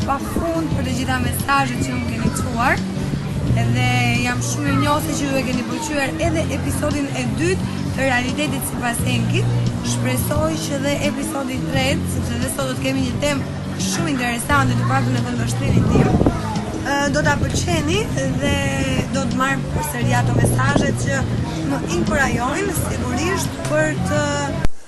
pafund për të gjitha mesazhet që më keni çuar. Edhe jam shumë e mirënjohëse që ju e keni pëlqyer edhe episodin e dytë të realitetit sipas Enkit. Shpresoj që dhe episodi i tretë, sepse dhe sot do të kemi një temë shumë interesante, të paktën në vendvështrimin tim, do ta pëlqeni dhe do të marr përsëri ato mesazhet që më inkurajojnë sigurisht për të.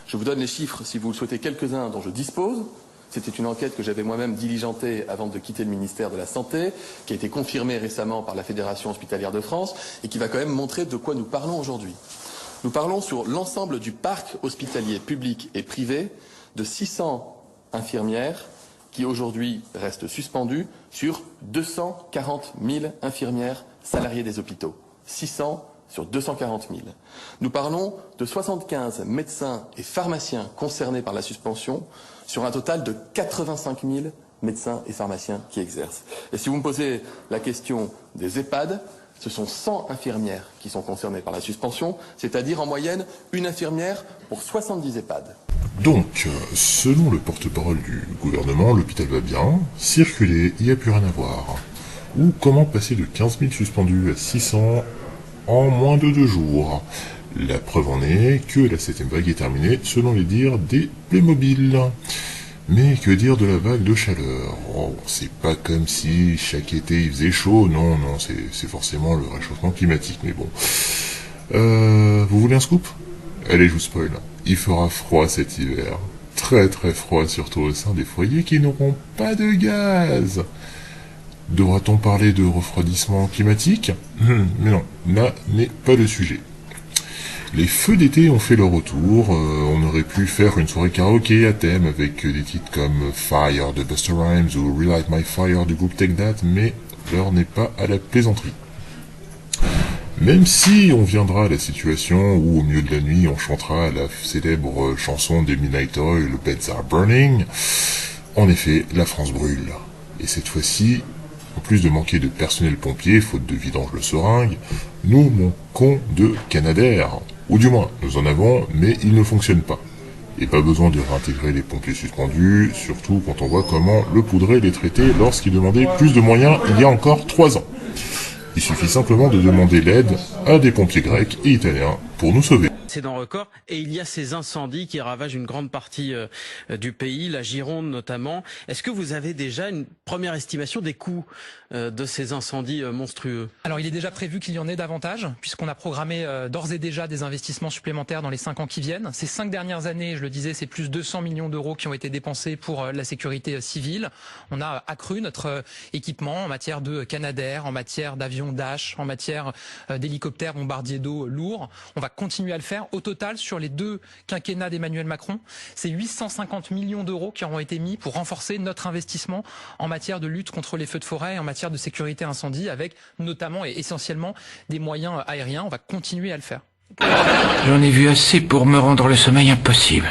Je vous donne les chiffres si vous le souhaitez, quelques-uns dont je dispose. C'était une enquête que j'avais moi-même diligentée avant de quitter le ministère de la Santé, qui a été confirmée récemment par la Fédération hospitalière de France et qui va quand même montrer de quoi nous parlons aujourd'hui. Nous parlons sur l'ensemble du parc hospitalier public et privé de 600 infirmières qui aujourd'hui restent suspendues sur 240 000 infirmières salariées des hôpitaux. 600 sur 240 000. Nous parlons de 75 médecins et pharmaciens concernés par la suspension sur un total de 85 000 médecins et pharmaciens qui exercent. Et si vous me posez la question des EHPAD, ce sont 100 infirmières qui sont concernées par la suspension, c'est-à-dire en moyenne une infirmière pour 70 EHPAD. Donc, selon le porte-parole du gouvernement, l'hôpital va bien, circuler, il n'y a plus rien à voir. Ou comment passer de 15 000 suspendus à 600 en moins de 2 jours. La preuve en est que la 7e vague est terminée selon les dires des Playmobil. Mais que dire de la vague de chaleur? Oh, c'est pas comme si chaque été il faisait chaud, non, c'est forcément le réchauffement climatique, mais bon. Vous voulez un scoop? Allez, je vous spoil. Il fera froid cet hiver. Très très froid, surtout au sein des foyers qui n'auront pas de gaz. Devra-t-on parler de refroidissement climatique? Mais non, là n'est pas le sujet. Les feux d'été ont fait leur retour, on aurait pu faire une soirée karaoké à thème avec des titres comme Fire de Busta Rhymes ou Relight My Fire du groupe Take That, mais l'heure n'est pas à la plaisanterie. Même si on viendra à la situation où au milieu de la nuit on chantera la célèbre chanson des Midnight Oil, Beds Are Burning, en effet, la France brûle. Et cette fois-ci, en plus de manquer de personnel pompier, faute de vidange de seringues, nous manquons de Canadair. Ou du moins, nous en avons, mais ils ne fonctionnent pas. Et pas besoin de réintégrer les pompiers suspendus, surtout quand on voit comment le poudrer les traiter lorsqu'ils demandaient plus de moyens il y a encore 3 ans. Il suffit simplement de demander l'aide à des pompiers grecs et italiens pour nous sauver. C'est dans Record, et il y a ces incendies qui ravagent une grande partie du pays, la Gironde notamment. Est-ce que vous avez déjà une première estimation des coûts de ces incendies monstrueux? Alors il est déjà prévu qu'il y en ait davantage, puisqu'on a programmé d'ores et déjà des investissements supplémentaires dans les 5 ans qui viennent. Ces 5 dernières années, je le disais, c'est plus de 200 millions d'euros qui ont été dépensés pour la sécurité civile. On a accru notre équipement en matière de Canadair, en matière d'avions Dash, en matière d'hélicoptères bombardiers d'eau lourds. On va continuer à le faire. Au total, sur les 2 quinquennats d'Emmanuel Macron, c'est 850 millions d'euros qui auront été mis pour renforcer notre investissement en matière de lutte contre les feux de forêt, en matière de sécurité incendie, avec notamment et essentiellement des moyens aériens. On va continuer à le faire. J'en ai vu assez pour me rendre le sommeil impossible.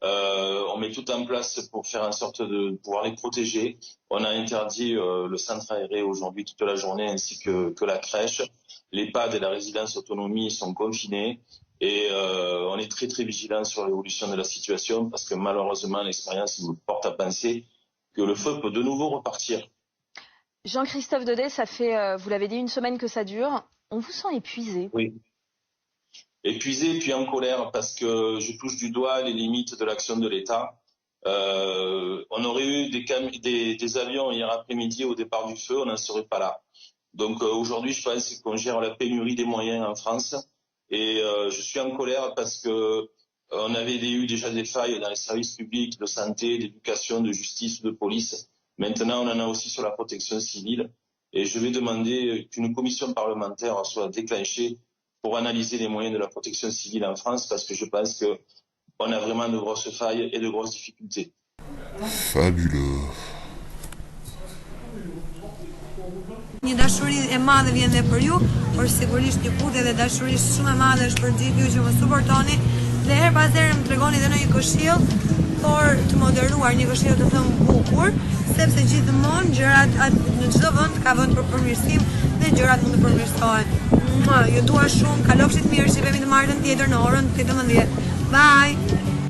On met tout en place pour faire en sorte de pouvoir les protéger. On a interdit le centre aéré aujourd'hui toute la journée ainsi que la crèche. L'EHPAD et la résidence autonomie sont confinés et on est très très vigilant sur l'évolution de la situation parce que malheureusement l'expérience nous porte à penser que le feu peut de nouveau repartir. Jean-Christophe Daudet, ça fait, vous l'avez dit, 1 semaine que ça dure. On vous sent épuisé. Oui. Épuisé puis en colère parce que je touche du doigt les limites de l'action de l'État. On aurait eu des avions hier après-midi au départ du feu, on n'en serait pas là. Donc aujourd'hui, je pense qu'on gère la pénurie des moyens en France et je suis en colère parce que on avait eu déjà des failles dans les services publics de santé, d'éducation, de justice, de police. Maintenant, on en a aussi sur la protection civile et je vais demander qu'une commission parlementaire soit déclenchée pour analyser les moyens de la protection civile en France parce que je pense que on a vraiment de grosses failles et de grosses difficultés. Fabuleux. Një dashuri e madhe vjen dhe për ju, por sigurisht një putë dhe dashuri shumë e madhe është për gjithë ju që më suportoni dhe her pas here më tregoni edhe në një këshill, por të moderuar, një këshill të thënë bukur, sepse gjithmonë gjërat në çdo vend ka vend për përmirësim dhe gjërat mund të përmirësohen. Ju dua shumë, kalofshit mirë, shihemi të martën tjetër në orën 18. Bye.